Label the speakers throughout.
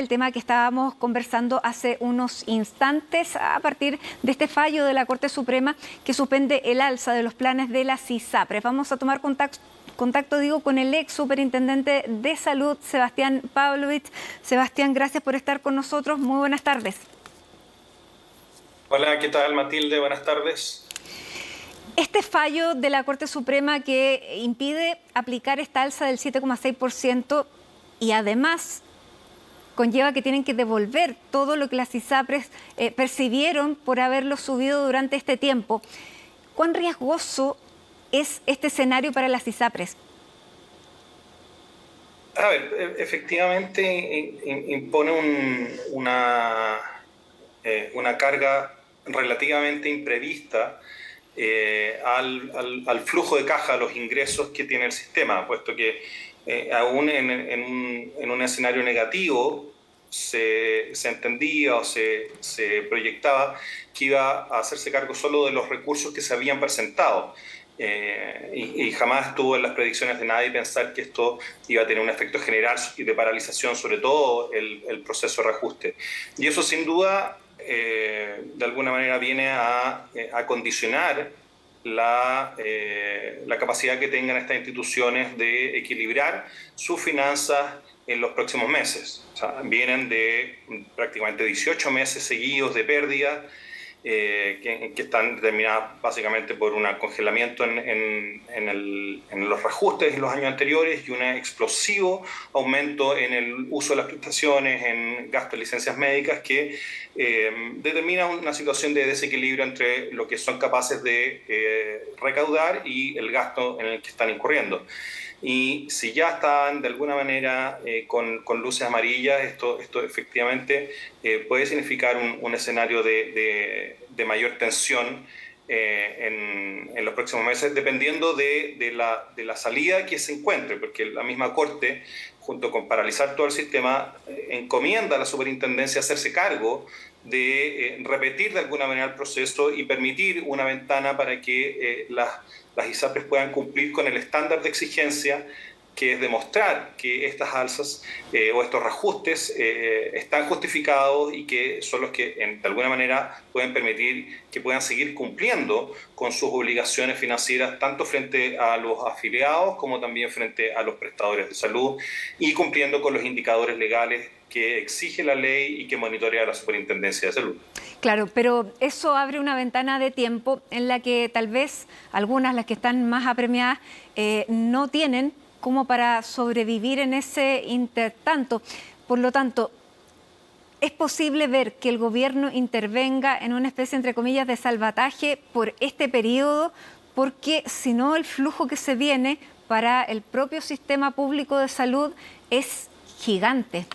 Speaker 1: el tema que estábamos conversando hace unos instantes a partir de este fallo de la Corte Suprema que suspende el alza de los planes de las ISAPRES. Vamos a tomar contacto con el ex superintendente de salud, Sebastián Pavlovich. Sebastián, gracias por estar con nosotros. Muy buenas tardes.
Speaker 2: Hola, ¿qué tal, Matilde? Buenas tardes.
Speaker 1: Este fallo de la Corte Suprema que impide aplicar esta alza del 7,6% y además conlleva que tienen que devolver todo lo que las ISAPRES percibieron por haberlo subido durante este tiempo. ¿Cuán riesgoso es este escenario para las ISAPRES?
Speaker 2: A ver, efectivamente impone una carga relativamente imprevista al flujo de caja, a los ingresos que tiene el sistema, puesto que aún en un escenario negativo se entendía o se proyectaba que iba a hacerse cargo solo de los recursos que se habían presentado. Y jamás estuvo en las predicciones de nadie pensar que esto iba a tener un efecto general y de paralización, sobre todo el proceso de reajuste. Y eso sin duda, de alguna manera, viene a condicionar la capacidad que tengan estas instituciones de equilibrar sus finanzas en los próximos meses. O sea, vienen de prácticamente 18 meses seguidos de pérdida, que están determinadas básicamente por un congelamiento en los reajustes en los años anteriores y un explosivo aumento en el uso de las prestaciones, en gasto de licencias médicas, que determina una situación de desequilibrio entre lo que son capaces de recaudar y el gasto en el que están incurriendo. Y si ya están de alguna manera con luces amarillas, esto efectivamente puede significar un escenario de mayor tensión en los próximos meses, dependiendo de la salida que se encuentre, porque la misma Corte, junto con paralizar todo el sistema, encomienda a la superintendencia hacerse cargo de repetir de alguna manera el proceso y permitir una ventana para que las ISAPRES puedan cumplir con el estándar de exigencia, que es demostrar que estas alzas o estos reajustes están justificados y que son los que de alguna manera pueden permitir que puedan seguir cumpliendo con sus obligaciones financieras, tanto frente a los afiliados como también frente a los prestadores de salud, y cumpliendo con los indicadores legales que exige la ley y que monitorea la Superintendencia de Salud.
Speaker 1: Claro, pero eso abre una ventana de tiempo en la que tal vez algunas, las que están más apremiadas, no tienen como para sobrevivir en ese intertanto. Por lo tanto, ¿es posible ver que el gobierno intervenga en una especie, entre comillas, de salvataje por este periodo? Porque si no, el flujo que se viene para el propio sistema público de salud es gigante.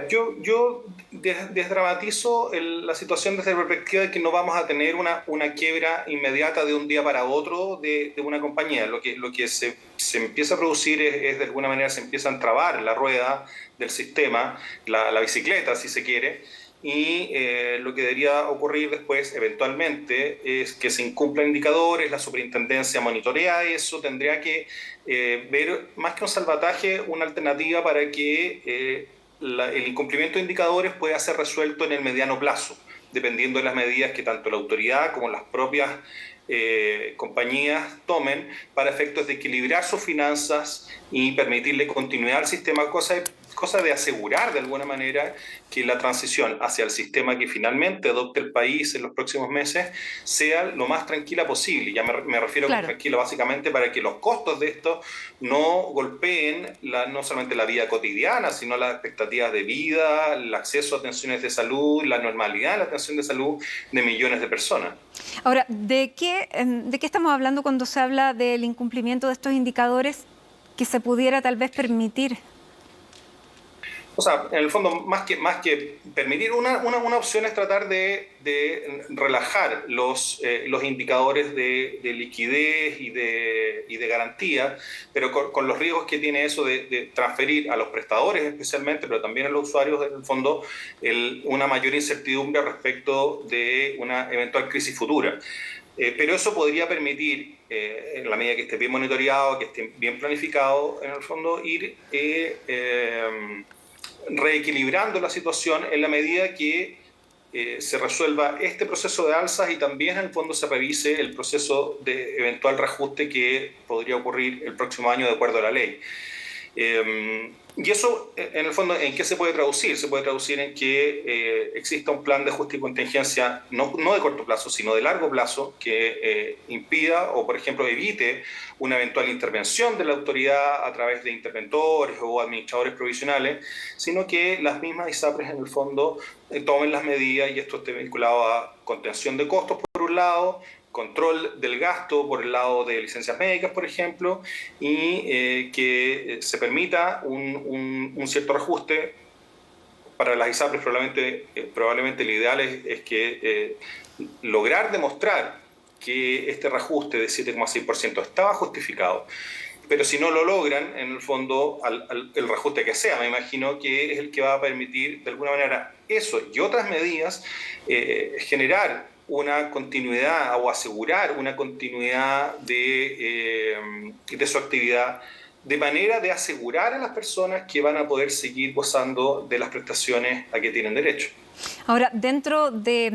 Speaker 2: Yo desdramatizo la situación desde la perspectiva de que no vamos a tener una quiebra inmediata de un día para otro de una compañía. Lo que se empieza a producir es de alguna manera se empieza a entrabar la rueda del sistema, la bicicleta, si se quiere, y lo que debería ocurrir después, eventualmente, es que se incumplan indicadores, la superintendencia monitorea eso, tendría que ver, más que un salvataje, una alternativa para que el incumplimiento de indicadores puede ser resuelto en el mediano plazo, dependiendo de las medidas que tanto la autoridad como las propias compañías tomen para efectos de equilibrar sus finanzas y permitirle continuidad al sistema, cosa de asegurar de alguna manera que la transición hacia el sistema que finalmente adopte el país en los próximos meses sea lo más tranquila posible. Ya me refiero
Speaker 1: claro.
Speaker 2: con tranquila básicamente para que los costos de esto no golpeen no solamente la vida cotidiana, sino las expectativas de vida, el acceso a atenciones de salud, la normalidad de la atención de salud de millones de personas.
Speaker 1: Ahora, ¿de qué estamos hablando cuando se habla del incumplimiento de estos indicadores que se pudiera tal vez permitir?
Speaker 2: O sea, en el fondo, más que permitir, una opción es tratar de relajar los indicadores de liquidez y de garantía, pero con los riesgos que tiene eso de transferir a los prestadores especialmente, pero también a los usuarios del fondo, una mayor incertidumbre respecto de una eventual crisis futura. Pero eso podría permitir, en la medida que esté bien monitoreado, que esté bien planificado, en el fondo, ir reequilibrando la situación en la medida que se resuelva este proceso de alzas y también en el fondo se revise el proceso de eventual reajuste que podría ocurrir el próximo año de acuerdo a la ley. Y eso, en el fondo, ¿en qué se puede traducir? Se puede traducir en que exista un plan de ajuste y contingencia, no de corto plazo, sino de largo plazo, que impida o, por ejemplo, evite una eventual intervención de la autoridad a través de interventores o administradores provisionales, sino que las mismas ISAPRES, en el fondo, tomen las medidas y esto esté vinculado a contención de costos, por un lado, control del gasto por el lado de licencias médicas, por ejemplo, y que se permita un cierto reajuste. Para las ISAPRES probablemente lo ideal es que lograr demostrar que este reajuste de 7,6% estaba justificado, pero si no lo logran, en el fondo, el reajuste que sea, me imagino que es el que va a permitir, de alguna manera, eso y otras medidas, generar una continuidad o asegurar una continuidad de su actividad, de manera de asegurar a las personas que van a poder seguir gozando de las prestaciones a que tienen derecho.
Speaker 1: Ahora, dentro de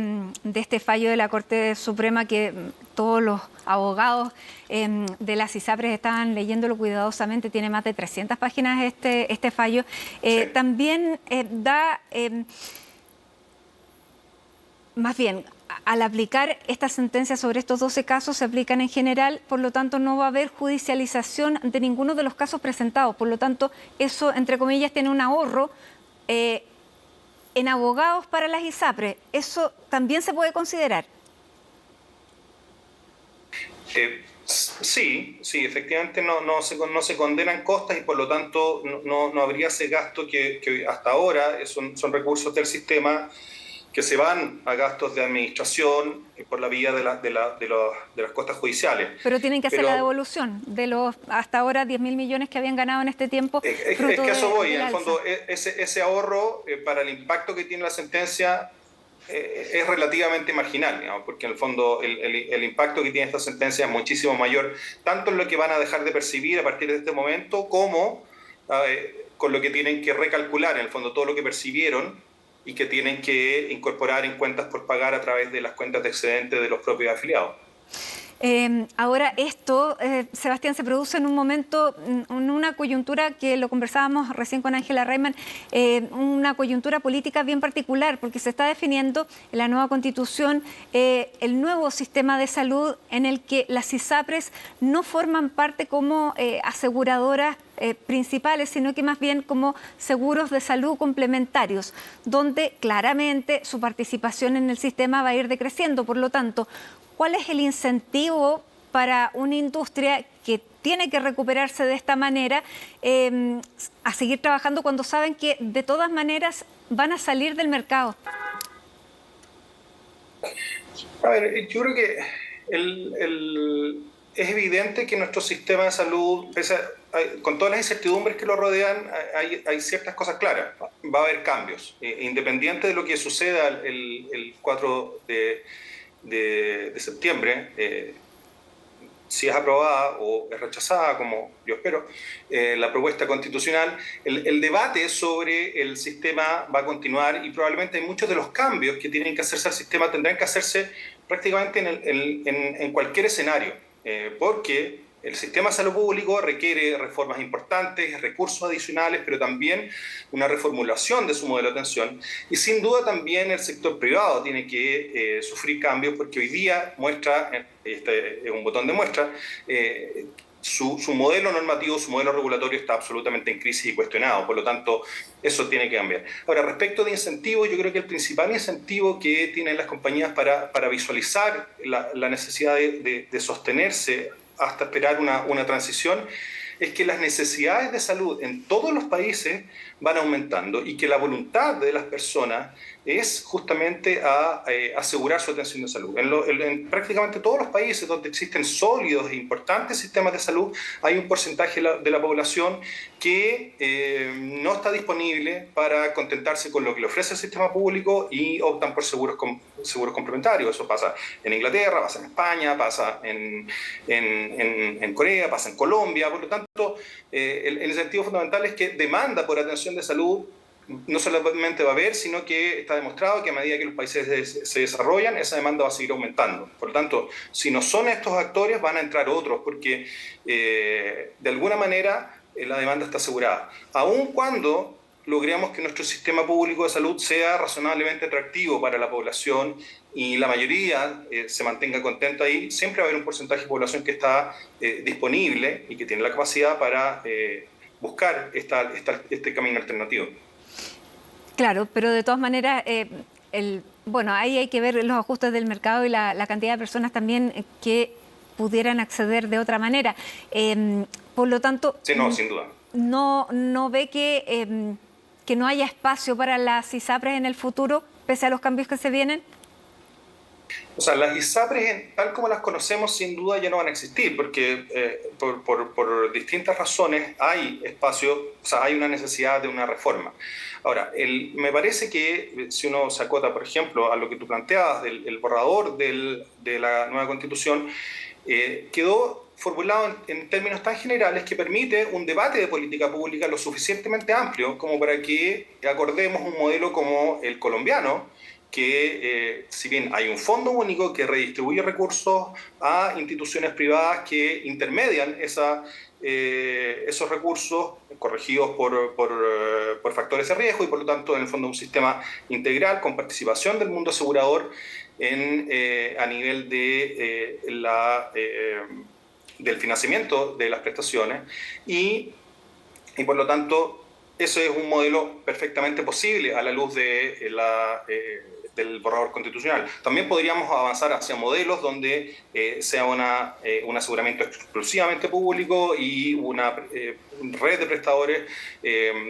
Speaker 1: este fallo de la Corte Suprema que todos los abogados de las ISAPRES estaban leyéndolo cuidadosamente, tiene más de 300 páginas este fallo, sí. También da, más bien, al aplicar esta sentencia sobre estos 12 casos, se aplican en general, por lo tanto no va a haber judicialización de ninguno de los casos presentados, por lo tanto eso, entre comillas, tiene un ahorro en abogados para las ISAPRES. ¿Eso también se puede considerar?
Speaker 2: Sí, efectivamente no se condenan costas y por lo tanto no habría ese gasto que hasta ahora son recursos del sistema que se van a gastos de administración por la vía de las costas judiciales.
Speaker 1: Pero tienen que hacer la devolución de los hasta ahora 10.000 millones que habían ganado en este tiempo.
Speaker 2: Es que a eso voy, en el fondo ese ahorro para el impacto que tiene la sentencia es relativamente marginal, digamos, porque en el fondo el impacto que tiene esta sentencia es muchísimo mayor, tanto en lo que van a dejar de percibir a partir de este momento, como con lo que tienen que recalcular, en el fondo todo lo que percibieron y que tienen que incorporar en cuentas por pagar a través de las cuentas de excedente de los propios afiliados.
Speaker 1: Ahora esto, Sebastián, se produce en un momento, en una coyuntura que lo conversábamos recién con Ángela Rayman, una coyuntura política bien particular, porque se está definiendo en la nueva Constitución el nuevo sistema de salud en el que las ISAPRES no forman parte como aseguradoras principales, sino que más bien como seguros de salud complementarios, donde claramente su participación en el sistema va a ir decreciendo. Por lo tanto, ¿cuál es el incentivo para una industria que tiene que recuperarse de esta manera a seguir trabajando cuando saben que de todas maneras van a salir del mercado?
Speaker 2: A ver, yo creo que es evidente que nuestro sistema de salud, con todas las incertidumbres que lo rodean, hay ciertas cosas claras. Va a haber cambios, independiente de lo que suceda el 4 de septiembre, si es aprobada o es rechazada, como yo espero, la propuesta constitucional, el debate sobre el sistema va a continuar y probablemente muchos de los cambios que tienen que hacerse al sistema tendrán que hacerse prácticamente en cualquier escenario, porque el sistema de salud público requiere reformas importantes, recursos adicionales, pero también una reformulación de su modelo de atención. Y sin duda también el sector privado tiene que sufrir cambios, porque hoy día muestra, este es un botón de muestra, su modelo normativo, su modelo regulatorio está absolutamente en crisis y cuestionado. Por lo tanto, eso tiene que cambiar. Ahora, respecto de incentivos, yo creo que el principal incentivo que tienen las compañías para visualizar la necesidad de sostenerse hasta esperar una transición, es que las necesidades de salud en todos los países van aumentando y que la voluntad de las personas es justamente a asegurar su atención de salud. En prácticamente todos los países donde existen sólidos e importantes sistemas de salud, hay un porcentaje de la población que no está disponible para contentarse con lo que le ofrece el sistema público y optan por seguros complementarios. Eso pasa en Inglaterra, pasa en España, pasa en Corea, pasa en Colombia. Por lo tanto, el incentivo fundamental es que demanda por atención de salud no solamente va a haber, sino que está demostrado que a medida que los países se desarrollan, esa demanda va a seguir aumentando. Por lo tanto, si no son estos actores, van a entrar otros, porque de alguna manera la demanda está asegurada. Aun cuando logremos que nuestro sistema público de salud sea razonablemente atractivo para la población y la mayoría se mantenga contenta ahí, siempre va a haber un porcentaje de población que está disponible y que tiene la capacidad para buscar este camino alternativo.
Speaker 1: Claro, pero de todas maneras, bueno, ahí hay que ver los ajustes del mercado y la cantidad de personas también que pudieran acceder de otra manera. Por lo tanto,
Speaker 2: sí, no, sin duda.
Speaker 1: No ve que no haya espacio para las ISAPRES en el futuro, pese a los cambios que se vienen.
Speaker 2: O sea, las ISAPRES, tal como las conocemos, sin duda ya no van a existir, porque por distintas razones hay espacio, o sea, hay una necesidad de una reforma. Ahora, me parece que si uno se acota, por ejemplo, a lo que tú planteabas del borrador de la nueva Constitución, quedó formulado en términos tan generales que permite un debate de política pública lo suficientemente amplio como para que acordemos un modelo como el colombiano, que si bien hay un fondo único que redistribuye recursos a instituciones privadas que intermedian esos recursos corregidos por factores de riesgo y por lo tanto en el fondo un sistema integral con participación del mundo asegurador a nivel del financiamiento de las prestaciones y por lo tanto eso es un modelo perfectamente posible a la luz del borrador constitucional. También podríamos avanzar hacia modelos donde sea un aseguramiento exclusivamente público y una red de prestadores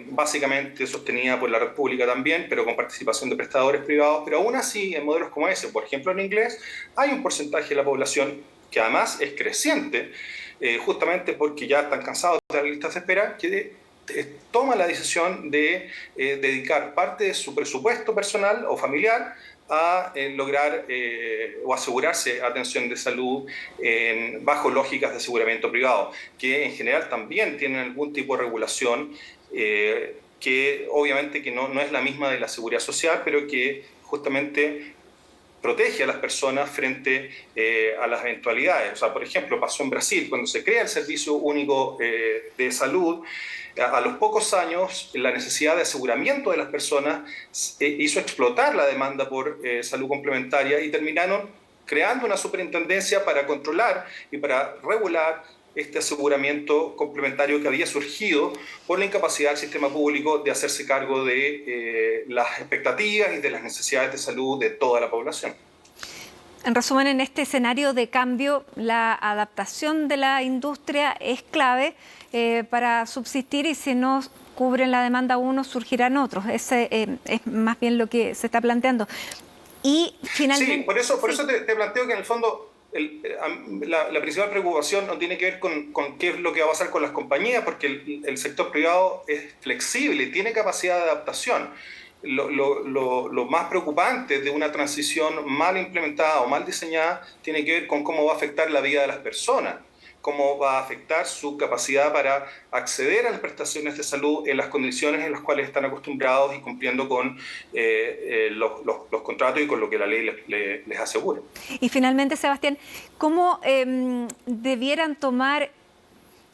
Speaker 2: básicamente sostenida por la red pública también, pero con participación de prestadores privados. Pero aún así, en modelos como ese, por ejemplo en inglés, hay un porcentaje de la población que además es creciente, justamente porque ya están cansados de las listas de espera, que toma la decisión de dedicar parte de su presupuesto personal o familiar a lograr o asegurarse atención de salud bajo lógicas de aseguramiento privado, que en general también tienen algún tipo de regulación que obviamente que no es la misma de la seguridad social, pero que justamente protege a las personas frente a las eventualidades. O sea, por ejemplo, pasó en Brasil, cuando se crea el Servicio Único de Salud, a los pocos años la necesidad de aseguramiento de las personas hizo explotar la demanda por salud complementaria y terminaron creando una superintendencia para controlar y para regular este aseguramiento complementario que había surgido por la incapacidad del sistema público de hacerse cargo de las expectativas y de las necesidades de salud de toda la población.
Speaker 1: En resumen, en este escenario de cambio, la adaptación de la industria es clave para subsistir y si no cubren la demanda unos, surgirán otros. Ese es más bien lo que se está planteando. Y finalmente...
Speaker 2: Sí, por eso te planteo que en el fondo la principal preocupación no tiene que ver con qué es lo que va a pasar con las compañías, porque el sector privado es flexible, tiene capacidad de adaptación. Lo más preocupante de una transición mal implementada o mal diseñada tiene que ver con cómo va a afectar la vida de las personas, cómo va a afectar su capacidad para acceder a las prestaciones de salud en las condiciones en las cuales están acostumbrados y cumpliendo con los contratos y con lo que la ley les asegura.
Speaker 1: Y finalmente, Sebastián, ¿cómo debieran tomar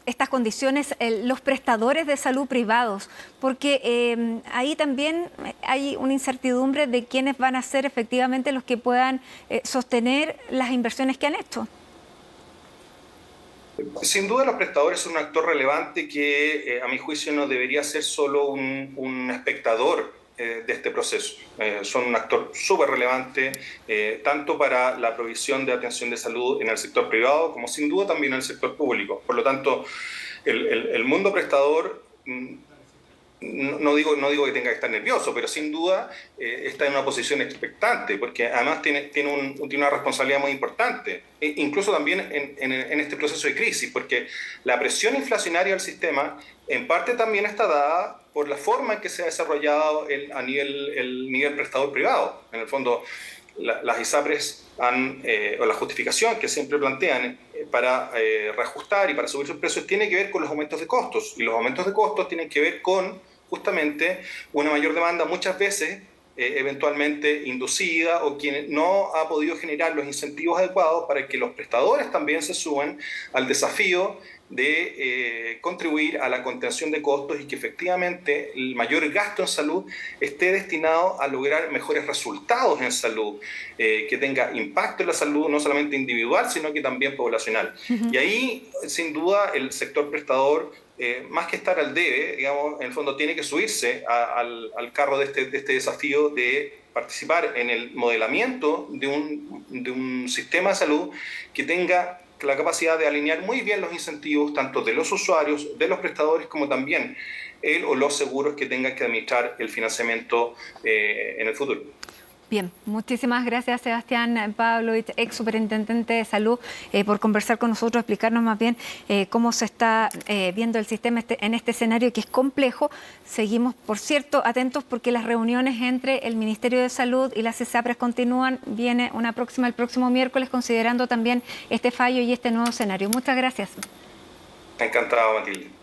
Speaker 1: estas condiciones los prestadores de salud privados? Porque ahí también hay una incertidumbre de quiénes van a ser efectivamente los que puedan sostener las inversiones que han hecho.
Speaker 2: Sin duda los prestadores son un actor relevante que a mi juicio no debería ser solo un espectador de este proceso. Son un actor súper relevante tanto para la provisión de atención de salud en el sector privado como sin duda también en el sector público. Por lo tanto, el mundo prestador... No digo que tenga que estar nervioso, pero sin duda está en una posición expectante, porque además tiene una responsabilidad muy importante, incluso también en este proceso de crisis, porque la presión inflacionaria del sistema en parte también está dada por la forma en que se ha desarrollado el nivel prestador privado. En el fondo, las ISAPRES o la justificación que siempre plantean para reajustar y para subir sus precios tiene que ver con los aumentos de costos, y los aumentos de costos tienen que ver con justamente una mayor demanda muchas veces eventualmente inducida o quien no ha podido generar los incentivos adecuados para que los prestadores también se suban al desafío de contribuir a la contención de costos y que efectivamente el mayor gasto en salud esté destinado a lograr mejores resultados en salud, que tenga impacto en la salud no solamente individual, sino que también poblacional. Y ahí, sin duda, el sector prestador, más que estar al debe, digamos, en el fondo tiene que subirse al carro de este desafío de participar en el modelamiento de un sistema de salud que tenga la capacidad de alinear muy bien los incentivos tanto de los usuarios, de los prestadores, como también él o los seguros que tengan que administrar el financiamiento en el futuro.
Speaker 1: Bien, muchísimas gracias Sebastián Pavlovich, ex superintendente de salud, por conversar con nosotros, explicarnos más bien cómo se está viendo el sistema en este escenario que es complejo. Seguimos, por cierto, atentos porque las reuniones entre el Ministerio de Salud y las CESAPRES continúan. Viene una próxima el próximo miércoles, considerando también este fallo y este nuevo escenario. Muchas gracias.
Speaker 2: Encantado, Matilde.